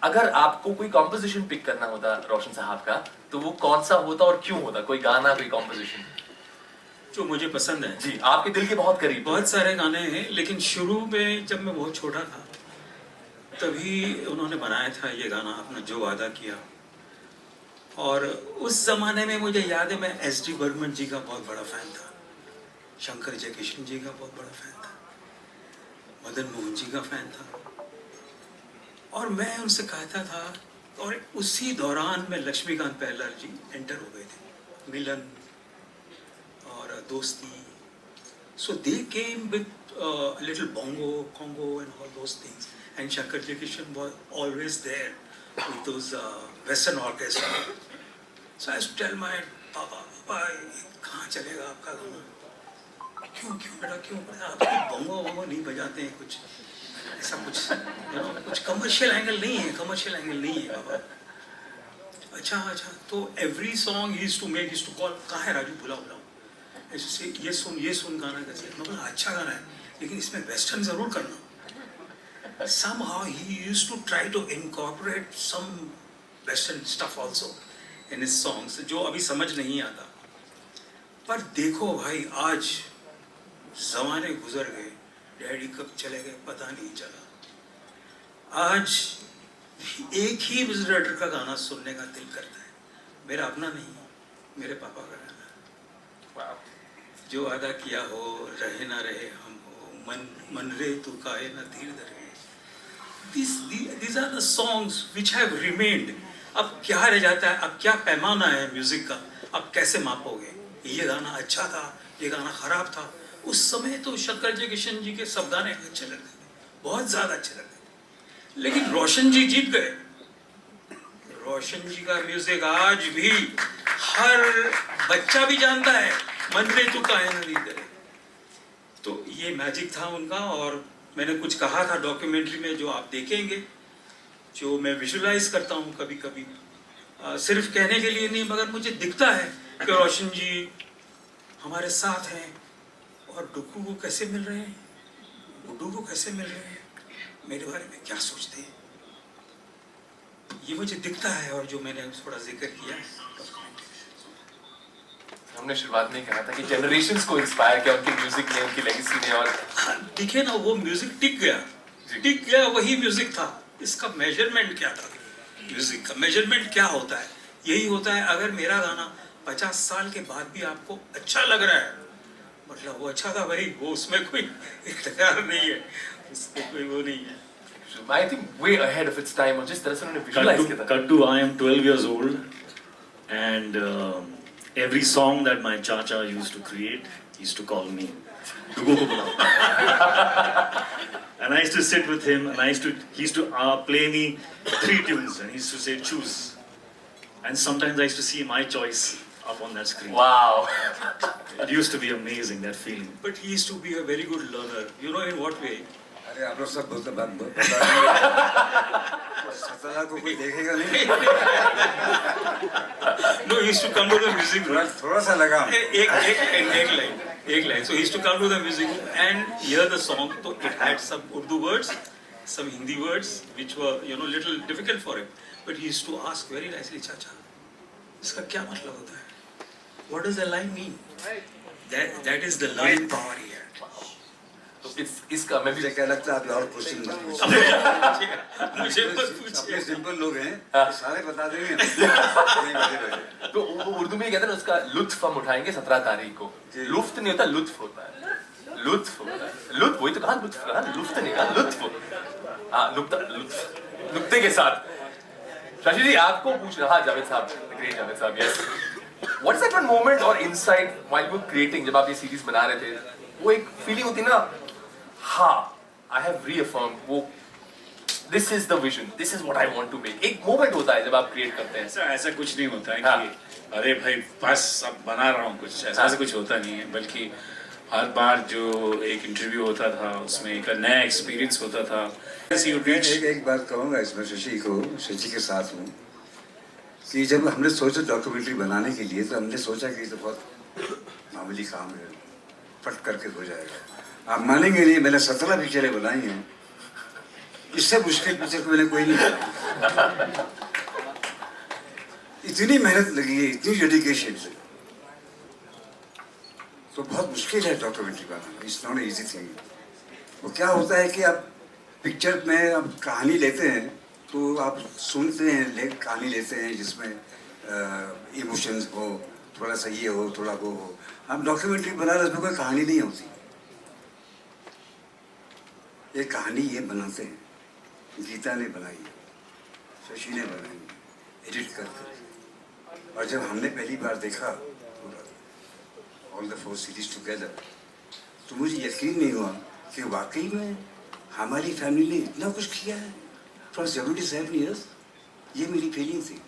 अगर आपको कोई कॉम्पोजिशन पिक करना होता रोशन साहब का, तो वो कौन सा होता और क्यों होता? कोई गाना, कोई कॉम्पोजिशन जो मुझे पसंद है जी, आपके दिल के बहुत करीब. बहुत सारे गाने हैं, लेकिन शुरू में जब मैं बहुत छोटा था तभी उन्होंने बनाया था ये गाना, अपना जो वादा किया. और उस जमाने में मुझे याद है, मैं एस डी बर्मन जी का बहुत बड़ा फैन था, शंकर जयकिशन जी का बहुत बड़ा फैन था, मदन मोहन जी का फैन था, और मैं उनसे कहता था. और उसी दौरान में लक्ष्मीकांत बेहलाल जी एंटर हो गए थे, मिलन और Dosti. So they came with little bongo, congo and all those things, and Shankar Jayakishan was always there with those Western orchestra. So I used to tell my papa, कहाँ चलेगा आपका गाना? क्यों बेटा, क्यों बेटा, आप bongo नहीं बजाते हैं, कुछ ऐसा कुछ कमर्शियल एंगल नहीं है बाबा. अच्छा, तो every song he to make to call, कहाँ है राजू, बुलाओ, ऐसे ये सुन गाना कैसे, मतलब अच्छा गाना है लेकिन इसमें वेस्टर्न जरूर करना. Somehow he used to try to incorporate some western stuff also in his songs, जो अभी समझ नहीं आता. पर देखो भाई, आज जमाने गुजर गए, डैडी कब चले गए पता नहीं चला. आज एक ही विजरेटर का गाना सुनने का दिल करता है. मेरा अपना नहीं, मेरे पापा का गाना. जो वादा किया हो, रहे ना रहे हम हो, मन रे तू काहे ना धीर धरे. These are the songs which have remained. अब क्या रह जाता है, अब क्या पैमाना है म्यूजिक का, अब कैसे मापोगे? ये गाना अच्छा था, ये गाना खराब था. उस समय तो शंकर जयकिशन जी के सब गाने अच्छे लगते थे, बहुत ज्यादा अच्छे लगते थे. लेकिन रोशन जी जीत गए. रोशन जी का म्यूजिक आज भी हर बच्चा भी जानता है, मन रे तू काहे ना धीर धरे. तो ये मैजिक था उनका. और मैंने कुछ कहा था डॉक्यूमेंट्री में, जो आप देखेंगे, जो मैं विजुलाइज करता हूँ कभी कभी, सिर्फ कहने के लिए नहीं, मगर मुझे दिखता है कि रोशन जी हमारे साथ हैं, और डुक्कू को कैसे मिल रहे हैं, गुड्डू को कैसे मिल रहे हैं, मेरे बारे में क्या सोचते हैं, ये मुझे दिखता है. और जो मैंने थोड़ा जिक्र किया, हमने शुरुआत में कहा था कि जनरेशंस को इंस्पायर किया उनकी म्यूजिक ने, उनकी लेगेसी ने. और दिखे ना, वो म्यूजिक टिक गया, वही म्यूजिक था. इसका मेजरमेंट क्या था? म्यूजिक का मेजरमेंट क्या होता है? यही होता है, अगर मेरा गाना 50 साल के बाद भी आपको अच्छा लग रहा है, मतलब वो अच्छा था भाई, वो उसमें कोई इख्तियार नहीं है, उसमें कोई वो नहीं है. I think way ahead of its time. और जिस तरह से उन्होंने visualize किया था. Kaddu, I am 12 years old, and every song that my chacha used to create, he used to call me. Dugo ko bulao. And I used to sit with him, and he used to play me 3 tunes, and he used to say choose. And sometimes I used to see my choice up on that screen. Wow. It used to be amazing, that feeling. But he used to be a very good learner. You know in what way? अरे आप लोग सब बोलते बात सतला को कोई देखेगा नहीं. No, he used to come to the music room. थोड़ा सा लगा. एक line. So he used to come to the music room and hear the song. So it had some Urdu words, some Hindi words which were, little difficult for him. But he used to ask very nicely, Chacha, इसका क्या मतलब होता है? What does the line mean? That is the learning power here. तो इसका मैं भी मुझे क्या लगता है आप और क्वेश्चन मत पूछिए। मुझे मत अपने पूछिए। सिंपल लोग हैं, सारे बता देंगे। नहीं बता। तो वो उर्दू में कहते हैं ना, उसका लुत्फ हम उठाएंगे 17 तारीख को। लुफ्त नहीं होता, लुत्फ होता है। लुत्फ होता है। लुत्फ वही तो कहा, लुत्फ कहा, लुफ्त नहीं कहा, लुत्फ। हाँ, नुक्ते के साथ। शशि जी आपको पूछ रहा, हाँ जावेद साहब, ग्रेट जावेद साहब, yes. What is that one moment or insight while you were creating, जब आप ये सीरीज बना रहे थे, वो एक फीलिंग होती ना, हाँ, I have reaffirmed, वो this is the vision, this is what I want to make. एक मोमेंट होता है जब आप क्रिएट करते हैं। ऐसा कुछ नहीं होता है हाँ। कि अरे भाई बस अब बना रहा हूँ कुछ, ऐसा कुछ होता नहीं है, बल्कि हर बार जो एक इंटरव्यू होता था उसमें एक नया एक्सपीरियंस होता था। एक बात कहूँगा इसमें शशि के साथ हूँ कि जब हमने सोचा डॉक्यूमेंट्री बनाने के लिए, तो हमने सोचा कि तो बहुत मामूली काम है, फट करके हो जाएगा। आप मानेंगे नहीं, मैंने 17 पिक्चरें बनाई हैं, इससे मुश्किल पिक्चर तो मैंने कोई नहीं बनाई। इतनी मेहनत लगी है, इतनी डेडिकेशन से, तो बहुत मुश्किल है documentary banana. It's not easy thing. वो क्या होता है कि आप पिक्चर में आप कहानी लेते हैं, तो आप सुनते हैं, कहानी लेते हैं जिसमें इमोशंस हो, थोड़ा सा ये हो, थोड़ा वो हो। हम डॉक्यूमेंट्री बना रहे, उसमें कोई कहानी नहीं होती। एक कहानी ये बनाते हैं, गीता ने बनाई, शशि ने बनाई, एडिट करके। और जब हमने पहली बार देखा ऑल द 4 सीरीज टुगेदर, तो मुझे यकीन नहीं हुआ कि वाकई में हमारी फैमिली ने इतना कुछ किया है फॉर 77 ईयर्स। ये मेरी फीलिंग थी,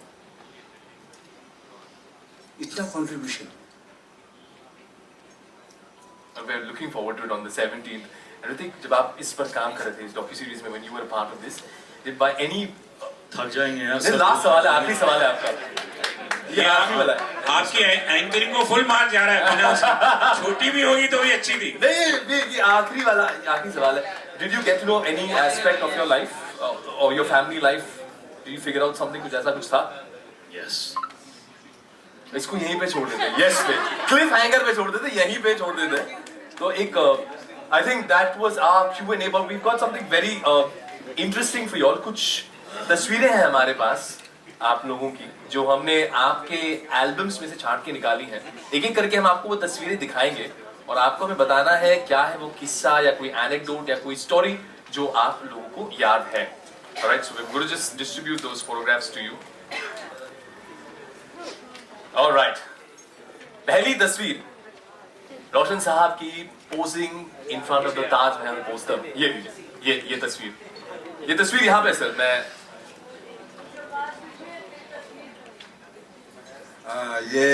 इतना contribution. We are looking forward to it on the 17th. And I think जब आप इस पर काम कर रहे थे, इस डॉक्यू सीरीज में, when you were a part of this, did by any थक जाएंगे यार। नहीं, लास्ट सवाल है, आखिरी सवाल है आपका। ये आखिरी वाला है। आपकी एंकरिंग को फुल मार्क जा रहा है, बिना उसकी छोटी भी होगी तो भी अच्छी थी। नहीं, ये आखिरी वाला, आखिरी सवाल है। Did you get to know any aspect of your life or your family life? Did you figure out something, कुछ ऐसा कुछ था? Yes. इसको यहीं पे छोड़ देते, यस पे, क्लिफ हैंगर पे छोड़ देते, यहीं पे छोड़ देते। तो एक I think that was our Q&A, but we've got something very interesting for you all. कुछ तस्वीरें हैं हमारे पास आप लोगों की, जो हमने आपके एल्बम्स में से छांट के निकाली हैं। एक एक करके हम आपको वो तस्वीरें दिखाएंगे और आपको हमें बताना है क्या है वो किस्सा या कोई एनेक्डोट या कोई स्टोरी जो आप लोगों को याद है। Alright, so we're going to just distribute those photographs to you. Alright, पहली तस्वीर रोशन साहब की posing in front of the Taj Mahal poster. ये तस्वीर यहाँ पे सर, मैं ये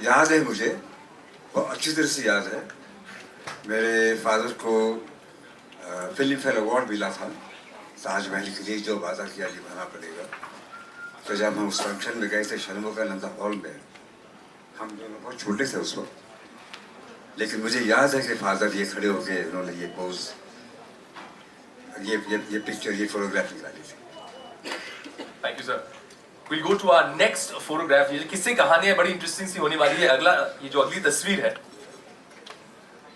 याद है मुझे, बहुत अच्छी तरह से याद है। मेरे फादर को फिल्म फेयर अवार्ड मिला था ताजमहल के लिए, जो वादा किया निभाना पड़ेगा। तो जब हम उस फंक्शन में गए थे शर्मोकानंदा हॉल में, हम दोनों बहुत छोटे थे उस वक्त, लेकिन मुझे याद है कि फादर ये खड़े होके उन्होंने ये पोज, ये पिक्चर, ये फोटोग्राफ निकाली थी। Thank you sir. We'll go to our next photograph. ये किससे कहानियां बड़ी इंटरेस्टिंग सी होने वाली है। ये जो अगली तस्वीर है,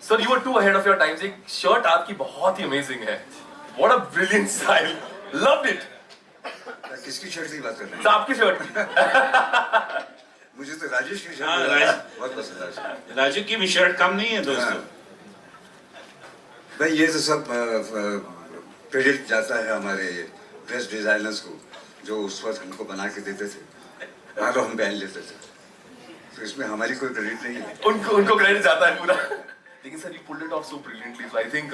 sir you were too ahead of your times. एक शर्ट आपकी बहुत ही अमेजिंग है। What a brilliant style. Loved it. किसकी शर्ट की बात कर रहे हैं? सर आपकी शर्ट की। मुझे तो राजेश की हाँ, शर्ट बहुत पसंद है। राजू की भी शर्ट कम नहीं है दोस्तों। भाई ये तो सब क्रेडिट जाता है हमारे ड्रेस डिजाइनर्स को, जो उस वक्त हमको बना के देते थे, और हम पहन लेते थे। तो इसमें हमारी कोई क्रेडिट नहीं है। उनको क्रेडिट जाता है पूरा। लेकिन sir you pulled it off so brilliantly. So I think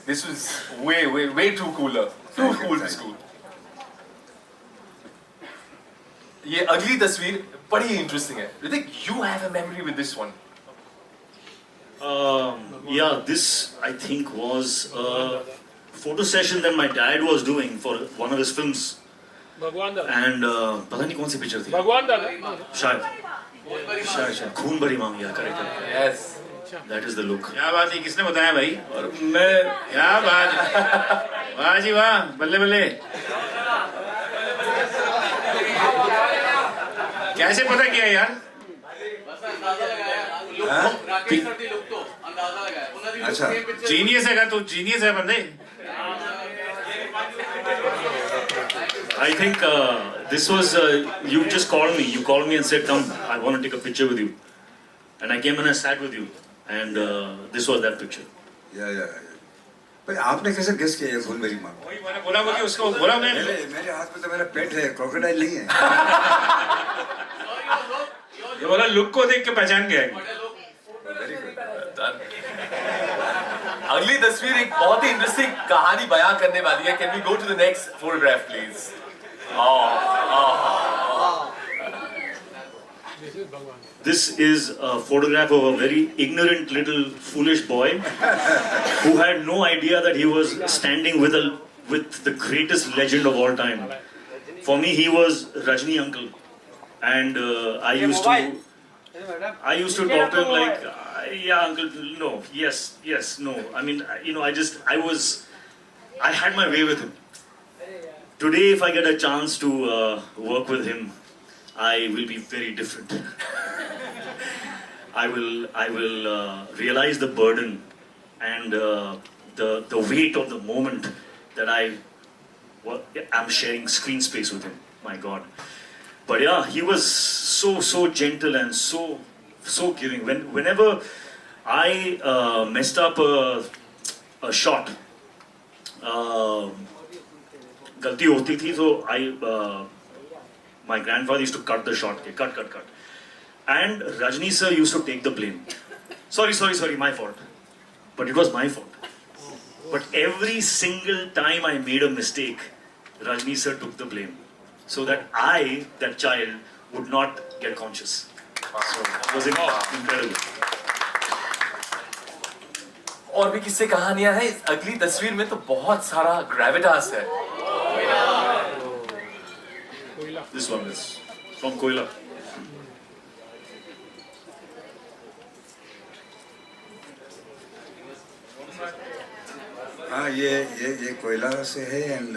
this was way too cooler. Too cool this cool. ये अगली तस्वीर बड़ी इंटरेस्टिंग है। Ritik, you have a memory with this one. Yeah, this I think was a photo session that my dad was doing for one of his films. And पता नहीं कौन सी picture थी, शायद खून भरी मांगिया, correct. Yes. That is the look. क्या बात है, किसने बताया भाई? और मैं क्या बात है, वाह जी वाह, बल्ले बल्ले। कैसे पता किया यार? अच्छा, जीनियस है तू, जीनियस है बंदे। I think this was you just called me. You called me and said, "Come, I want to take a picture with you." And I came and I sat with you, and this was that picture. या भाई आपने कैसे guess किया ये फूल मेरी माँ? वही मैंने बोला कि उसको बोला मैंने। मेरे हाथ में तो मेरा पेट है, क्रोकोडाइल नहीं है। ये बोला लुक को देख के पहचान गया। Very good. अगली तस्वीर एक बहुत ही इंटरेस्टिंग कहानी बयां करने वाली है. Can we go to the next photograph, please? This is a photograph of a very ignorant little foolish boy who had no idea that he was standing with the greatest legend of all time. For me, he was Rajni uncle, and I used to talk to him like, yeah, uncle, no, yes, no. I mean, I had my way with him. Today, if I get a chance to work with him, I will be very different. I will realize the burden and the weight of the moment that I'm sharing screen space with him. My God. But yeah, he was so gentle and so giving. Whenever I messed up a shot, गलती होती थी तो my grandfather used to cut the shot, cut. And Rajni sir used to take the blame. Sorry, my fault. But it was my fault. But every single time I made a mistake, Rajni sir took the blame. So that that child, would not get conscious. So it was incredible. और भी किससे कहानियां हैं. इस अगली तस्वीर में तो बहुत सारा ग्रेविटास है. This one is from Koila. हाँ, ये कोयला से है and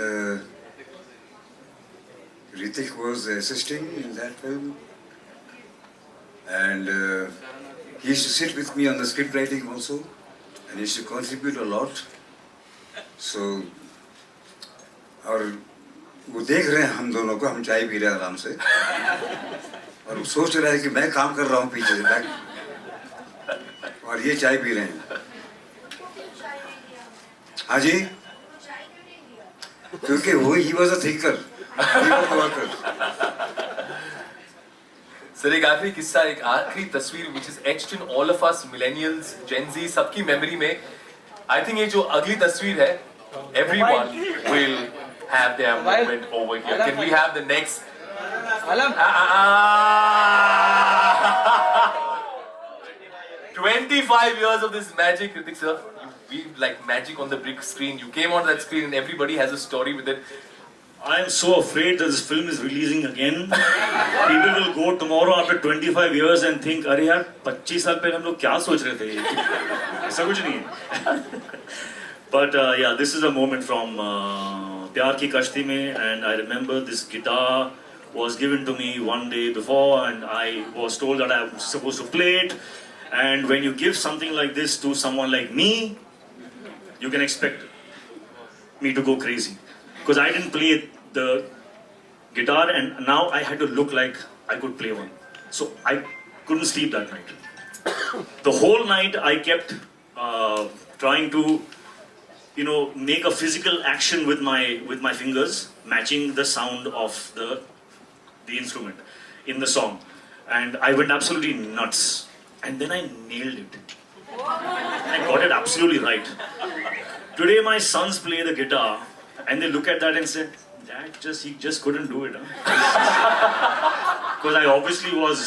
Ritik was assisting in that film, and he used to sit with me on the script writing also, and he used to contribute a lot. So, और वो देख रहे हैं हम दोनों को, हम चाय पी रहे हैं आराम से, और वो सोच रहा है कि मैं काम कर रहा हूँ पीछे से बैक, और ये चाय पी रहे हैं. हाँ जी, क्योंकि वो he was a thinker, he was a worker. Sir एक आखिरी किस्सा, एक आखिरी तस्वीर which is etched in all of us millennials, Gen Z, सबकी मेमोरी में. I think ये जो अगली तस्वीर है, everyone will have their moment over here. Can we have the next? 25 years of this magic, Ritik sir. You weaved like magic on the big screen. You came on that screen and everybody has a story with it. I am so afraid that this film is releasing again. People will go tomorrow after 25 years and think, अरे यार 25 साल पहले हम लोग क्या सोच रहे थे? ऐसा कुछ नहीं है. But yeah, this is a moment from प्यार की कश्ती में, and I remember this guitar was given to me one day before, and I was told that I was supposed to play it. And when you give something like this to someone like me, you can expect me to go crazy. Because I didn't play the guitar, and now I had to look like I could play one. So I couldn't sleep that night. The whole night I kept trying to, make a physical action with my fingers, matching the sound of the instrument in the song, and I went absolutely nuts. And then I nailed it. I got it absolutely right. Today my sons play the guitar, and they look at that and say, "Dad, he just couldn't do it." Because I obviously was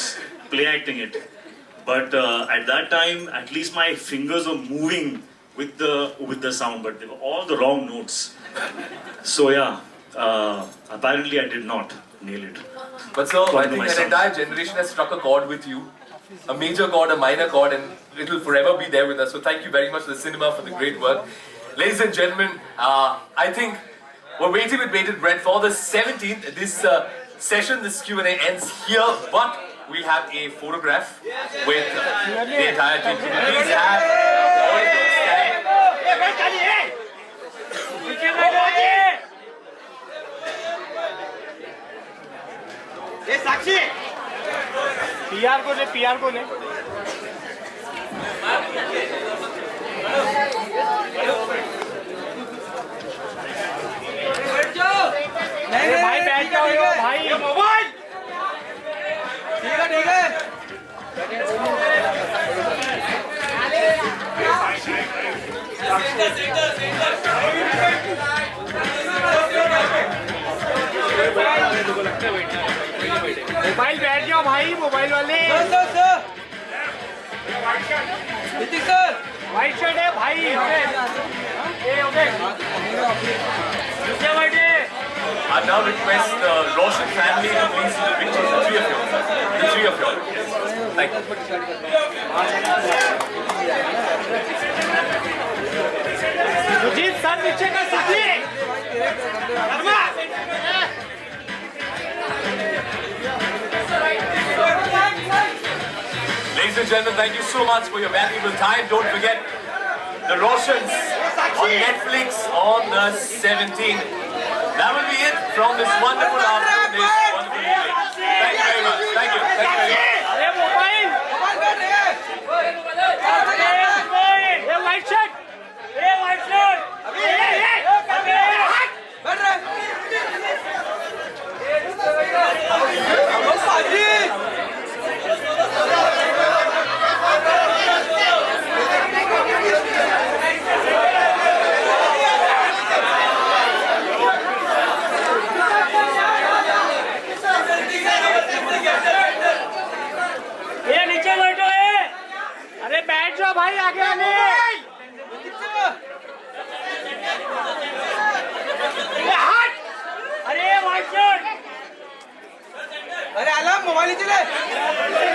play acting it. But at that time, at least my fingers were moving with the sound, but they were all the wrong notes. So yeah, apparently I did not nail it. But sir, I According to think my an sons. entire generation has struck a chord with you. a major chord, a minor chord, and it will forever be there with us. So thank you very much to the cinema for the great work. Ladies and gentlemen, I think we're waiting with bated breath for the 17th. This session, this Q&A ends here, but we have a photograph with the entire team. Please have all of those stand. ये साक्षी PR को ले भाई बैठ जाओ भाई mobile ठीक है mobile बैठ जाओ भाई मोबाइल वाले व्हाइट शर्ट है भाई I now request the Roshan family to please do the pictures, the three of you. The three of you. Thank you. Sujeet sir नीचे का साथी Ladies and gentlemen, thank you so much for your valuable time. Don't forget the Roshans on Netflix on the 17th. That will be it from this wonderful afternoon, this wonderful evening. Thank you very much. Thank you. Thank you very much. अरे mobile ये white shirt नीचे बैठो अरे बैठ जाओ भाई आगे आने अरे व्हाइट शर्ट अरे आलम मोबाइल चले